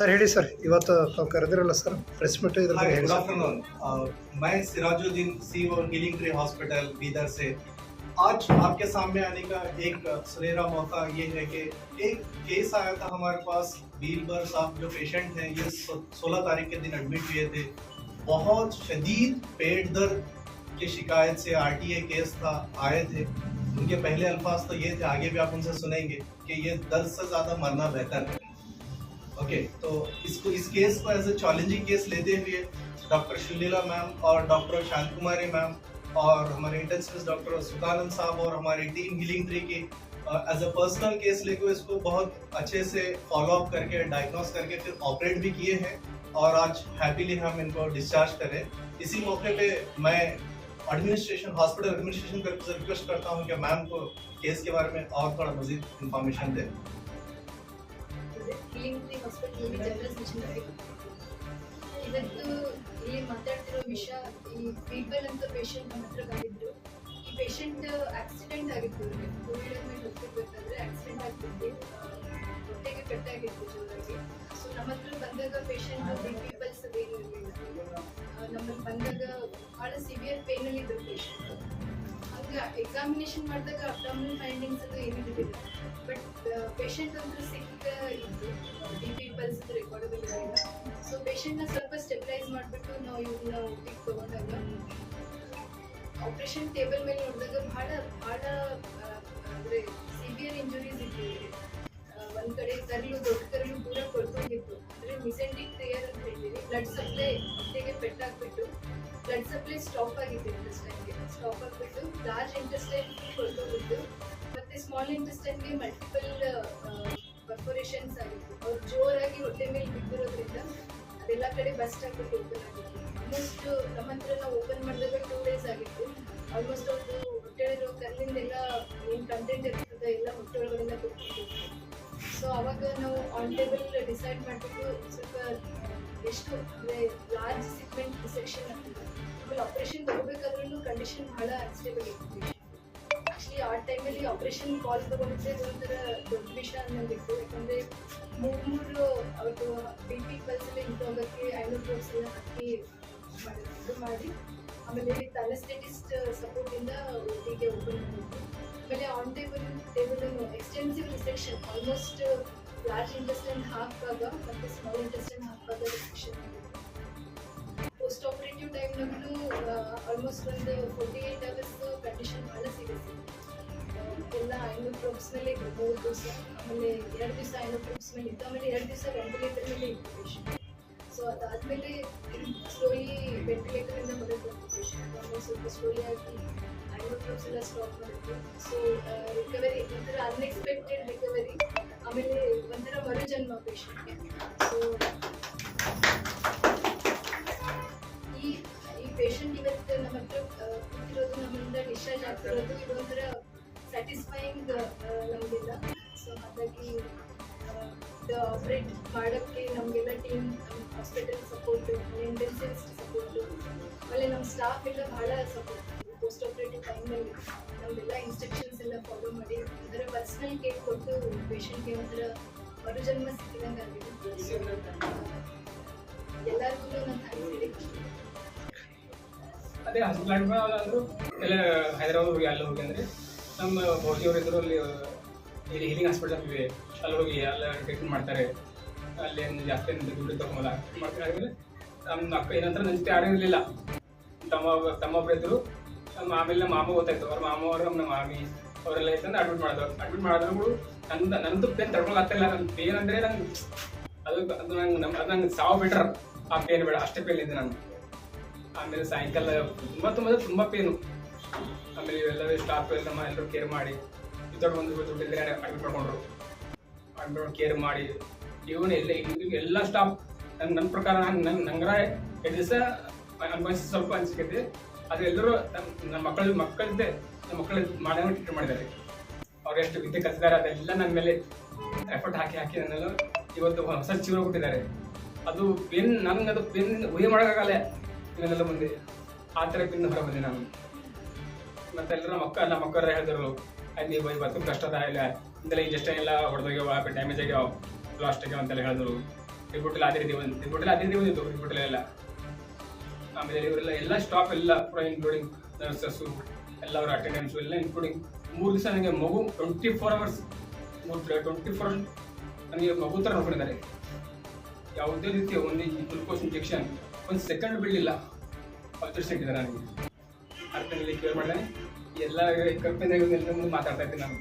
Sir ಹೇಳಿ sir ಇವತ್ತು ಕರೆದಿರಲ್ಲ sir press meet ಇದ್ರ ಬಗ್ಗೆ ಹೇಳಿ गुड आफ्टरनून। मैं Sirajuddin CEO healing tree hospital Bidar से आज आपके सामने आने का एक सुनहरा मौका ये है कि एक केस आया था हमारे पास। बीरबर साहब जो पेशेंट हैं ये 16 तारीख के दिन एडमिट हुए थे। बहुत शदीद पेट दर्द की शिकायत से आरटीए केस था, आए थे। उनके पहले अल्फाज तो ये थे, आगे भी आप उनसे सुनेंगे कि ये दर्द से ज़्यादा मरना बेहतर है। ओके तो इस केस को एज ए चैलेंजिंग केस लेते हुए डॉक्टर शुलीला मैम और डॉक्टर शांत कुमारी मैम और हमारे इंटेंसिविस्ट डॉक्टर सुखानंद साहब और हमारी टीम हीलिंग ट्री की एज अ पर्सनल केस लेकर इसको बहुत अच्छे से फॉलो अप करके डायग्नोस करके फिर ऑपरेट भी किए हैं और आज हैप्पीली हम इनको डिस्चार्ज करें। इसी मौके पे मैं एडमिनिस्ट्रेशन हॉस्पिटल एडमिनिस्ट्रेशन से रिक्वेस्ट करता हूँ कि मैम को केस के बारे में और थोड़ा मजीद इंफॉर्मेशन दें। Healing tree hospital general section ಇವತ್ತು ಇಲ್ಲಿ ಮಾತಾಡ್ತಿರೋ ವಿಷಯ ಈ ಬೀರ್ಬಲ್ ಅಂತ ಪೇಷಂಟ್ ನಮ್ಮ ಹತ್ರ ಬಂದಿದ್ರು. ಈ ಪೇಷಂಟ್ ಆಕ್ಸಿಡೆಂಟ್ ಆಗಿತ್ತು, ಕೋವಿಡ್ ಮೇಲೆ ಹೋಗ್ತಿರ್ಬೇಕಾದ್ರೆ ಆಕ್ಸಿಡೆಂಟ್ ಆಗ್ತಿತ್ತು, ಹೊಟ್ಟೆಗೆ ಪೆಟ್ಟಾಗಿತ್ತು ಜೋರಾಗಿ. ಸೊ ನಮ್ಮ ಹತ್ರ ಬಂದಾಗ ಪೇಷಂಟ್ ಬಿ ಪಲ್ಸ್ ಅದೇನು ಇರಲಿಲ್ಲ. ನಮ್ಮಲ್ಲಿ ಬಂದಾಗ ಭಾಳ ಸಿವಿಯರ್ ಪೇನಲ್ಲಿ ಇದ್ರು ಪೇಷಂಟ್. ಹಂಗೆ ಎಕ್ಸಾಮಿನೇಷನ್ ಮಾಡಿದಾಗ ಅಬ್ಡಾಮಿನಲ್ ಫೈಂಡಿಂಗ್ಸ್ ಅದು ಏನಿರಲಿಲ್ಲ. ಬಟ್ ಪೇಷಂಟ್ ಅಂದ್ರೆ ಸಿಕ್ಕ ಇದ್ದು ಬಿ ಪಲ್ಸ್ ರೆಕಾರ್ಡಬಲ್ ಇರಲಿಲ್ಲ. ಸೊ ಪೇಷಂಟ್ನ ಸ್ವಲ್ಪ ಸ್ಟೆಬಿಲೈಸ್ ಮಾಡಿಬಿಟ್ಟು ನಾವು ಇವ್ರನ್ನ ಊಟಿಗೆ ತೊಗೊಂಡಾಗ ಆಪ್ರೇಷನ್ ಟೇಬಲ್ ಮೇಲೆ ನೋಡಿದಾಗ ಭಾಳ ಅಂದರೆ ಸಿವಿಯರ್ ಇಂಜುರೀಸ್ ಇತ್ತು. ಒಂದು ಕಡೆ ಕರಲು ದೊಡ್ಡ ಕರಲು ದೂರ ಕೊಡ್ಕೊಂಡಿತ್ತು, ಅಂದರೆ ಮಿಸೆಂಟಿಕ್ ಟೇಯರ್ ಅಂತ ಹೇಳ್ತೀವಿ. ಬ್ಲಡ್ ಸಪ್ಲೈ ಹೊಟ್ಟೆಗೆ ಪೆಟ್ಟಾಗ್ಬಿಟ್ಟು ಬ್ಲಡ್ ಸಪ್ಲೈ ಸ್ಟಾಪ್ ಆಗಿತ್ತು, ಇಂಟೆಸ್ಟೈನ್ಗೆ ಸ್ಟಾಪ್ ಆಗಿಬಿಟ್ಟು ಲಾರ್ಜ್ ಇಂಟೆಸ್ಟೈನ್ ಕೊಡ್ಕೊಂಡ್ಬಿಟ್ಟು ಮತ್ತು ಸ್ಮಾಲ್ ಇಂಟೆಸ್ಟೈನ್ಗೆ ಮಲ್ಟಿಪಲ್ ಪರ್ಫೋರೇಷನ್ಸ್ ಆಗಿತ್ತು. ಅವ್ರು ಜೋರಾಗಿ ಹೊಟ್ಟೆ ಮೇಲೆ ಬಿದ್ದಿರೋದ್ರಿಂದ ಅದೆಲ್ಲ ಕಡೆ ಬಸ್ಟ್ ಆಗಿಬಿಟ್ಟು ಓಪನ್ ಆಗಿತ್ತು. ಆಲ್ಮೋಸ್ಟ್ ನಮ್ಮ ಹತ್ರ ನಾವು ಓಪನ್ ಮಾಡಿದಾಗ 2 days ಆಗಿತ್ತು. ಆಲ್ಮೋಸ್ಟ್ ಅವ್ರದ್ದು ಹೊಟ್ಟೆ ಒಳಗಿರೋ ಕಲ್ಲಿಂದೆಲ್ಲ ಏನು ಕಂಟೆಂಟ್ ಇರ್ತದೆ ಎಲ್ಲ ಹೊಟ್ಟೆ ಒಳಗಡೆಲ್ಲ ಕೊಟ್ಕೊಂಡಿತ್ತು. ಸೊ ಅವಾಗ ನಾವು ಆನ್ ಟೇಬಲ್ ಡಿಸೈಡ್ ಮಾಡಿಬಿಟ್ಟು ಸ್ವಲ್ಪ ಎಷ್ಟು ಅಂದರೆ ಲಾರ್ಜ್ ಸಿಗ್ಮೆಂಟ್ ಡಿಸೆಕ್ಷನ್ ಆಗ್ತದೆ. ಆಮೇಲೆ ಆಪ್ರೇಷನ್ ತಗೋಬೇಕಾದ್ರೂ ಕಂಡೀಷನ್ ಭಾಳ ಅನ್ಸ್ಟೇಬಲ್ ಇತ್ತು. ಆ್ಯಕ್ಚುಲಿ ಆ ಟೈಮಲ್ಲಿ ಆಪ್ರೇಷನ್ ಕಾಲ್ ತೊಗೊಂಡಿದ್ದೆ ಒಂಥರ ದೊಡ್ಡ ವಿಷಯ ಅನ್ನೋದಿತ್ತು. ಯಾಕಂದರೆ ಮೂರು ಅವತ್ತು ಬಿ ಪಿ ಪಲ್ಸಲ್ಲಿ ಇಂಪ್ರೂವ್ ಐನೂರು ಡ್ರಾಪ್ಸ್ ಎಲ್ಲ ಹಾಕಿ ಇದು ಮಾಡಿ ಆಮೇಲೆ ಅನೆಸ್ಥೆಟಿಸ್ಟ್ ಸಪೋರ್ಟಿಂದ ಒಟ್ಟಿಗೆ ಓಪನ್ ಮಾಡಿದ್ದು. ಆಮೇಲೆ ಆನ್ ಟೇಬಲನ್ನು extensive resection almost large intestine ಹಾಕುವಾಗ ಮತ್ತು ಸ್ಮಾಲ್ ಇಂಟೆಸ್ಟೈನ್ ಹಾಕುವಾಗ ರಿಸೆಕ್ಷನ್ ಆಗಿತ್ತು. ಪೋಸ್ಟ್ ಆಪರೇಟಿವ್ ಟೈಮ್ನಾಗೂ ಆಲ್ಮೋಸ್ಟ್ ಒಂದು 48 hours ಕಂಡೀಷನ್ ಭಾಳ ಸಿಗುತ್ತೆ. ಎಲ್ಲ 500 ಡ್ರಾಪ್ಸ್ ಮೇಲೆ ಇತ್ತು 3 ದಿವಸ, ಆಮೇಲೆ 2 ದಿವಸ 500 ಡ್ರಾಪ್ಸ್ ಮೇಲೆ ಇತ್ತು, ಆಮೇಲೆ 2 ದಿವಸ ವೆಂಟಿಲೇಟರ್ ಮೇಲೆ ಇತ್ತು ಪೇಷಂಟ್. ಸೊ ಅದಾದಮೇಲೆ ಸ್ಲೋಲಿ ವೆಂಟಿಲೇಟರಿಂದ ಹೊರಗೆ ಬಂತು ಪೇಷಂಟ್. ಆಮೇಲೆ ಸ್ವಲ್ಪ ಸ್ಲೋಲಿ ಆಗಿ 500 ಡ್ರಾಪ್ಸ್ ಎಲ್ಲ ಸ್ಟಾಪ್ ಮಾಡಿತ್ತು. ಸೊ ರಿಕವರಿ ಒಂಥರ ಅನ್ಎಕ್ಸ್ಪೆಕ್ಟೆಡ್ ರಿಕವರಿ, ಆಮೇಲೆ ಒಂಥರ ಮರುಜನ್ಮ ಪೇಷಂಟ್ಗೆ. ಸೊ ಈ ಪೇಷಂಟ್ ಇವತ್ತು ನಮ್ಮ ಹತ್ರ ಕೂತಿರೋದು, ನಮ್ಮಿಂದ ಡಿಸ್ಚಾರ್ಜ್ ಆಗ್ತಿರೋದು ಇದೊಂಥರ ಸ್ಯಾಟಿಸ್ಫೈಯಿಂಗ್ ನಮಗೆಲ್ಲ. ಸೊ ಹಾಗಾಗಿ ಆಪ್ರೇಟ್ ಮಾಡೋಕ್ಕೆ ನಮಗೆಲ್ಲ ಟೀಮ್, ನಮ್ಮ ಹಾಸ್ಪಿಟಲ್ ಸಪೋರ್ಟು, ಇಂಟೆನ್ಸಿವಿಸ್ಟ್ ಸಪೋರ್ಟು, ಆಮೇಲೆ ನಮ್ಮ ಸ್ಟಾಫ್ ಎಲ್ಲ ಭಾಳ ಸಪೋರ್ಟ್. ಪೋಸ್ಟ್ ಆಪ್ರೇಟಿವ್ ಟೈಮಲ್ಲಿ ನಮಗೆಲ್ಲ ಇನ್ಸ್ಟ್ರಕ್ಷನ್ಸ್ ಎಲ್ಲ ಫಾಲೋ ಮಾಡಿ ಒಂಥರ ಪರ್ಸ್ನಲ್ ಕೇರ್ ಕೊಟ್ಟು ಪೇಷಂಟ್ಗೆ ಒಂಥರ ಮರುಜನ್ಮ ಸಿಕ್ಕಿದಂಗೆ ಆಗಿದೆ. ಎಲ್ಲರಿಗೂ ನಾನು ಥ್ಯಾಂಕ್ಸ್ ಹೇಳಿದ್ದೀನಿ. ಅದೇ ಹಾಸ್ಪಿಟಲ್ ಅಡ್ಮಿಟ್ ಆದರೂ ಎಲ್ಲ ಹೈದರಾಬಾದ್ ಹೋಗಿ ಅಲ್ಲಿ ಹೋಗಿ ಅಂದರೆ ನಮ್ಮ ಭೌತಿಯವರು ಇದ್ದರು ಅಲ್ಲಿ ಇಲ್ಲಿ ಹೀಲಿಂಗ್ ಹಾಸ್ಪಿಟಲ್ ಇವೆ, ಅಲ್ಲಿ ಹೋಗಿ ಎಲ್ಲ ಟ್ರೀಟ್ಮೆಂಟ್ ಮಾಡ್ತಾರೆ. ಅಲ್ಲಿ ಏನು ಜಾಸ್ತಿ ದುಡ್ಡು ತಗೊಂಬಲ್ಲ ಮಾಡ್ತಾರೆ. ಆದಮೇಲೆ ನಮ್ಮ ಅಕ್ಕ ಏನಂತಾರೆ ನನ್ನ ಜೊತೆ ಯಾರೂ ಇರಲಿಲ್ಲ, ತಮ್ಮೊಬ್ಬರು ಇದ್ದರು. ಆಮೇಲೆ ನಮ್ಮ ಮಾಮ ಗೊತ್ತಾಯ್ತು, ಅವ್ರ ಮಾಮವರು ನಮ್ಮ ಮಾಮಿ ಅವರೆಲ್ಲ ಇತ್ತಂದ್ರೆ ಅಡ್ಮಿಟ್ ಮಾಡಿದ್ರು ನನ್ನದು ಪೇನ್ ತಡ್ಕೊಳಕ್ಕಾಗ್ತಿಲ್ಲ. ನನ್ನ ಪೇನ್ ಅಂದರೆ ನಂಗೆ ನಂಗೆ ಸಾವು ಬೆಟ್ರ್, ಆ ಪೇನ್ ಬೇಡ ಅಷ್ಟೇ ಪೇನ್ ಇದೆ ನಾನು. ಆಮೇಲೆ ಸಾಯಂಕಾಲ ತುಂಬ ಪೇನು. ಆಮೇಲೆ ಇವೆಲ್ಲ ಸ್ಟಾಫ್ ಎಲ್ಲ ಎಲ್ಲರೂ ಕೇರ್ ಮಾಡಿ ದೊಡ್ಡ ದುಡ್ಡಿದ್ರೆ ಅಡ್ಮಿಟ್ ಮಾಡ್ಕೊಂಡ್ರು. ಅಡ್ಮಿಟ್ ಕೇರ್ ಮಾಡಿ ಇವನು ಎಲ್ಲ ಸ್ಟಾಫ್ ನನ್ನ ಪ್ರಕಾರ ನಂಗರ 2 ದಿವಸ ಅನ್ಭವಿಸಿ ಸ್ವಲ್ಪ ಅನಿಸಿಕೈತಿ. ಆದರೆ ಎಲ್ಲರೂ ನಮ್ಮ ಮಕ್ಕಳಿದ್ದೆ ನಮ್ಮ ಮಕ್ಕಳು ಮಾಡೋ ಟ್ರೀಟ್ ಮಾಡಿದ್ದಾರೆ. ಅವ್ರು ಎಷ್ಟು ವಿದ್ಯೆ ಕಲಿತಿದ್ದಾರೆ ಅದೆಲ್ಲ ನನ್ನ ಮೇಲೆ ಎಫರ್ಟ್ ಹಾಕಿ ನನ್ನೆಲ್ಲ ಇವತ್ತು ಹೊಸ ಜೀವನ ಕೊಟ್ಟಿದ್ದಾರೆ. ಅದು ಪೇನ್ ನನಗೆ ಅದು ಪೇನ್ ಊಹೆ ಮಾಡೋಕ್ಕಾಗಲ್ಲ ಇವನ್ನೆಲ್ಲ ಮುಂದೆ. ಆ ಥರ ಪೇನ್ ಹೊರ ಬಂದೆ ನಾನು. ಮತ್ತು ಎಲ್ಲರೂ ನಮ್ಮ ಮಕ್ಕಳು ಹೇಳಿದ್ರು, ನೀವು ಇವತ್ತು ಕಷ್ಟದ ಇಲ್ಲ ಇಂದೆಲ್ಲ ಇಂಜೆಕ್ಷನ್ ಎಲ್ಲ ಹೊಡೆದೋಗ್ಯಾವ, ಡ್ಯಾಮೇಜ್ ಆಗ್ಯಾವ, ಲಾಸ್ಟ್ ಆಗ್ಯಾವ ಅಂತೆಲ್ಲ ಹೇಳಿದ್ರು. ರಿಪೋರ್ಟಲ್ಲಿ ಅದೇ ರೀತಿ ಬಂದಿತ್ತು ರಿಪೋರ್ಟಲ್ಲೆಲ್ಲ. ಆಮೇಲೆ ಇವರೆಲ್ಲ ಎಲ್ಲ ಸ್ಟಾಫ್ ಎಲ್ಲ ಪೂರ ಇನ್ಕ್ಲೂಡಿಂಗ್ ನರ್ಸಸ್ಸು ಎಲ್ಲ ಅವರ ಅಟೆಂಡೆನ್ಸು ಎಲ್ಲ ಇನ್ಕ್ಲೂಡಿಂಗ್ 3 ದಿವಸ ನನಗೆ ಮಗು 24 hours ನನಗೆ ಮಗು ಥರ ನೋಡ್ಕೊಂಡಿದ್ದಾರೆ. ಯಾವುದೇ ರೀತಿಯ ಒಂದು ಗ್ಲುಕೋಸ್ ಇಂಜೆಕ್ಷನ್ ಒಂದು ಸೆಕೆಂಡ್ ಬಿಡಲಿಲ್ಲ. 10% ಇದ್ದಾರೆ ನನಗೆ ಅರ್ಥದಲ್ಲಿ ಕೇರ್ ಮಾಡಿದೆ. ಎಲ್ಲ ಕಲ್ಪನೆಲ್ಲ ಮುಂದೆ ಮಾತಾಡ್ತಾ ಇದ್ದೀನಿ ನಾನು.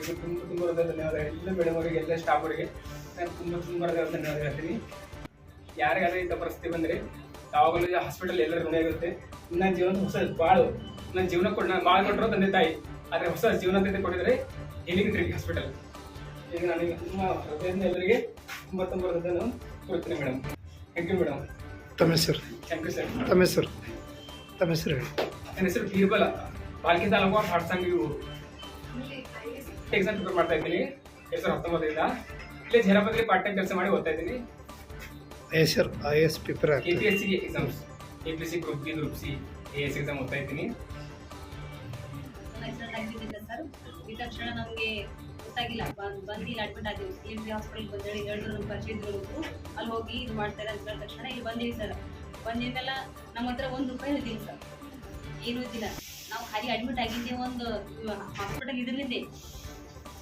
ಇದು ತುಂಬ ಧನ್ಯವಾದ ಎಲ್ಲ ಮೇಡಮ್ ಅವರಿಗೆ, ಎಲ್ಲ ಸ್ಟಾಫ್ ಅವರಿಗೆ ನಾನು ತುಂಬ ಧನ್ಯವಾದ ಹೇಳ್ತೀನಿ. ಯಾರಿಗಾದ್ರೂ ಇಂಥ ಪರಿಸ್ಥಿತಿ ಬಂದರೆ ಯಾವಾಗಲೂ ಹಾಸ್ಪಿಟಲ್ ಎಲ್ಲರೂ ಋಣಿಯಾಗಿರುತ್ತೆ. ನನ್ನ ಜೀವನ ಹೊಸ ನನ್ನ ಜೀವನ ನಾನು ಭಾಳ ಕೊಟ್ಟರು ತಂದೆ ತಾಯಿ, ಆದರೆ ಹೊಸ ಜೀವನ ಅಂತ ಕೊಟ್ಟಿದ್ದಾರೆ ಹೀಲಿಂಗ್ ಟ್ರೀ ಹಾಸ್ಪಿಟಲ್. ಈಗ ನನಗೆ ತುಂಬ ಹೃದಯದಿಂದ ಎಲ್ಲರಿಗೆ ತುಂಬ ನಾನು ಕೊಡ್ತೀನಿ ಮೇಡಮ್. Thank you madam. ತಮ್ಮ ಹೆಸರು? Thank you sir. ತಮ್ಮ ಹೆಸರು ಹೇಳಿ. ನನ್ನ ಹೆಸರು ಬೀರ್ಬಲ, ಬಾಲ್ಕಿ ತಾಲೂಕು ಹಾಡ್ಸಂಗಿ. ಎಕ್ಸಾಮ್ ಪ್ರಿಪೇರ್ ಮಾಡ್ತಾ ಇದ್ದೀನಿ 2019 ಇಲ್ಲೇ ಜೈರಾಬಾದ್ಲಿ ಪಾರ್ಟ್ ಟೈಮ್ ಕೆಲಸ ಮಾಡಿ ಓದ್ತಾ ಇದ್ದೀನಿ. IAS ಪ್ರಿಪೇರ್ ಆಗ್ತದೆ. KPSC exams, APC group B, group C, AS exam ಓದ್ತಾ ಇದ್ದೀನಿ. ಸರ್ ಈ ತಕ್ಷಣ ನಮಗೆ ಗೊತ್ತಾಗಿಲ್ಲ, ಬಂದು ಇಲ್ಲಿ ಅಡ್ಮಿಟ್ ಆಗಿದ್ವಿ. ಇಲ್ಲಿ ಹಾಸ್ಪಿಟಲ್ ಬಂದೇಳಿ ಹೇಳಿದ್ರು, ನಮ್ಮ ಪರಿಚಯ ಇದ್ರು, ಅಲ್ಲಿ ಹೋಗಿ ಇದು ಮಾಡ್ತಾರೆ ಅಂತ ಹೇಳಿದ ತಕ್ಷಣ ಇಲ್ಲಿ ಬಂದೀವಿ ಸರ್. ಬಂದಿದ್ದೆಲ್ಲ ನಮ್ಮ ಹತ್ರ ₹1 ಇದ್ದಿಲ್ಲ ಸರ್, ಏನೂ ಇದ್ದಿಲ್ಲ. ನಾವು ಖಾಲಿ ಅಡ್ಮಿಟ್ ಆಗಿದ್ದೆ ಒಂದು ಹಾಸ್ಪಿಟಲ್ ಇದರಲ್ಲಿದ್ದೆ.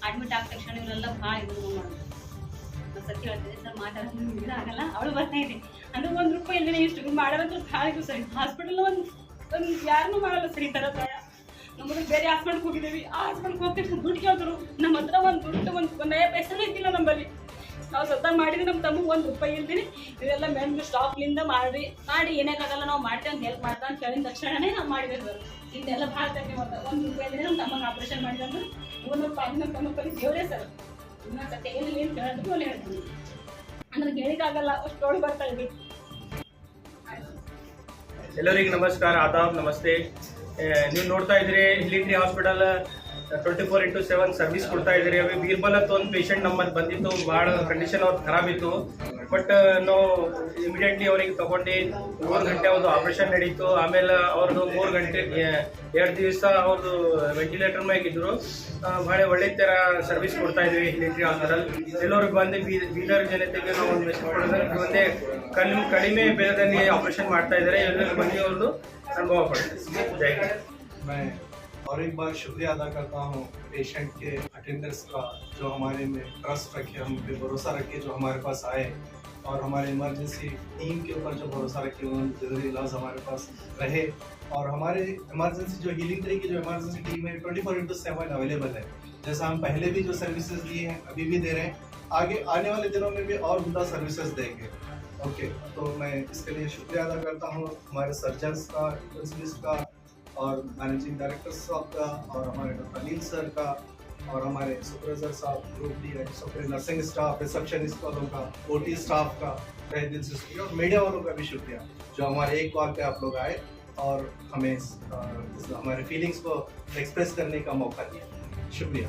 ಅಡ್ಮಿಟ್ ಆದ ತಕ್ಷಣ ಇವರೆಲ್ಲ ಭಾಳ ಇದು ಮಾಡೋದು. ನಾನು ಸತ್ಯ ಹೇಳ್ತೀನಿ ಸರ್, ಮಾತಾಡೋದು ಆಗಲ್ಲ. ಅವಳು ಬರ್ತಾ ಇದೆ ಅಂದ್ರೆ ₹1 ಇಲ್ಲದೇ ಇಷ್ಟು ಮಾಡೋದಂದ್ರೆ ಭಾಳ ಇದು ಸರ್. ಹಾಸ್ಪಿಟಲ್ ಒಂದು ಯಾರನ್ನೂ ಮಾಡಲ್ಲ ಸರ್ ಈ ಥರ ಪ್ರಾಯ. ನಮ್ಮದು ಬೇರೆ ಹಾಸ್ಪಿಟಲ್ಗೆ ಹೋಗಿದ್ದೀವಿ, ಆ ಹಾಸ್ಪಿಟಲ್ಗೆ ಹೋಗ್ತಿಟ್ಟು ದುಡ್ಡು ಕೇಳಿದ್ರು. ನಮ್ಮ ಹತ್ರ ಒಂದು ನಯ ಪೈಸನೂ ಇದ್ದಿಲ್ಲ ನಮ್ಮಲ್ಲಿ. ನಾವು ಸ್ವತಃ ಮಾಡಿದ್ವಿ, ನಮ್ಮ ತಮ್ಮಗೆ ₹1 ಇಲ್ದಿನಿ ಇವೆಲ್ಲ ಮೆಂಬರ್ ಸ್ಟಾಫ್ಲಿಂದ ಮಾಡಿ ಏನಾಗಲ್ಲ ನಾವು ಮಾಡ್ತೇವೆ ಅಂತ ಹೆಲ್ಪ್ ಮಾಡ್ತಾ ಅಂತ ಹೇಳಿದ ತಕ್ಷಣನೇ ನಾವು ಮಾಡಿದ್ದೇವೆ ಸರ್. ಇದೆಲ್ಲ ಭಾಳ ಧನ್ಯವಾದ. ₹1 ಇದ್ರೆ ನಮ್ಮ ತಮ್ಮಗೆ ಆಪ್ರೇಷನ್ ಮಾಡಿದಂದ್ರೆ ನಮ್ಮ ತಮ್ಮ ಪರಿ ದೇವರೇ ಸರ್. ಇನ್ನೊಂದು ಸತ್ಯ ಏನು ಕೇಳಿದ್ರು ಅಲ್ಲಿ ಹೇಳ್ತೀನಿ ಅಂದ್ರೆ ಹೇಳಿಕಾಗಲ್ಲ, ಅಷ್ಟು ಓಡಿ ಬರ್ತಾ ಇದ್ವಿ. ಎಲ್ಲರಿಗೆ ನಮಸ್ಕಾರ, ಆದಾಬ್, ನಮಸ್ತೆ. ನೀವು ನೋಡ್ತಾ ಇದ್ರಿ ಹೀಲಿಂಗ್ ಟ್ರೀ ಹಾಸ್ಪಿಟಲ್ 24/7 ಸರ್ವಿಸ್ ಕೊಡ್ತಾ ಇದ್ರಿ. ಅవి ಬೀರ್ಬಲ್ ಅಂತ ಒಂದು ಪೇಷಂಟ್ ನಮ್ಮಲ್ಲಿ ಬಂದಿತ್ತು, ಭಾಳ ಕಂಡೀಷನ್ ಅವ್ರು ಖರಾಬ್ ಇತ್ತು. ಬಟ್ ನಾವು ಇಮಿಡಿಯೇಟ್ಲಿ ಅವ್ರಿಗೆ ತಗೊಂಡು 3 ಗಂಟೆ ಅವ್ರದ್ದು ಆಪ್ರೇಷನ್ ನಡೀತು. ಆಮೇಲೆ ಅವ್ರದ್ದು 3 ಗಂಟೆ 2 ದಿವಸ ಅವ್ರದ್ದು ವೆಂಟಿಲೇಟರ್ ಮ್ಯಾಗಿದ್ರು. ಭಾಳ ಒಳ್ಳೆ ಥರ ಸರ್ವಿಸ್ ಕೊಡ್ತಾ ಇದ್ವಿ ಹೀಲಿಂಗ್ ಟ್ರೀ ಹಾಸ್ಪಿಟಲ್. ಎಲ್ಲರೂ ಬಂದು ಬೀದರ್ ಜನತೆಗೆ ನಾವು ಒಂದು ಮೆಸೇಜ್ ಕೊಡೋದು, ಒಂದೇ ಕಡಿಮೆ ಬೆಲೆದಲ್ಲಿ ಆಪರೇಷನ್ ಮಾಡ್ತಾ ಇದ್ದಾರೆ. ಎಲ್ಲರೂ ಬಂದು ಅವ್ರದ್ದು अनुभव पड़ता है। मैं और एक बार शुक्रिया अदा करता हूँ पेशेंट के अटेंडर्स का, जो हमारे में ट्रस्ट रखे, हम पे भरोसा रखे, जो हमारे पास आए और हमारे इमरजेंसी टीम के ऊपर जो भरोसा रखे, उन्होंने जरूरी इलाज हमारे पास रहे। और हमारे इमरजेंसी जो हीलिंग ट्री की जो इमरजेंसी टीम है 24/7 अवेलेबल है। जैसा हम पहले भी जो सर्विसेज दिए हैं अभी भी दे रहे हैं, आगे आने वाले दिनों में भी और उनका सर्विसेज देंगे। ओके, तो मैं इसके लिए शुक्रिया अदा करता हूँ हमारे सर्जन्स का, इंटेंसिविस्ट का और मैनेजिंग डायरेक्टर साहब का और हमारे डॉक्टर अनिल सर का और हमारे सुपरवाइजर साहब, group D super nursing staff, receptionist वालों का, OT स्टाफ का तहे दिल से शुक्रिया। और मीडिया वालों का भी शुक्रिया जो हमारे एक कॉल पे आप लोग आए और हमें हमारे फीलिंग्स को एक्सप्रेस करने का मौका दिया। शुक्रिया।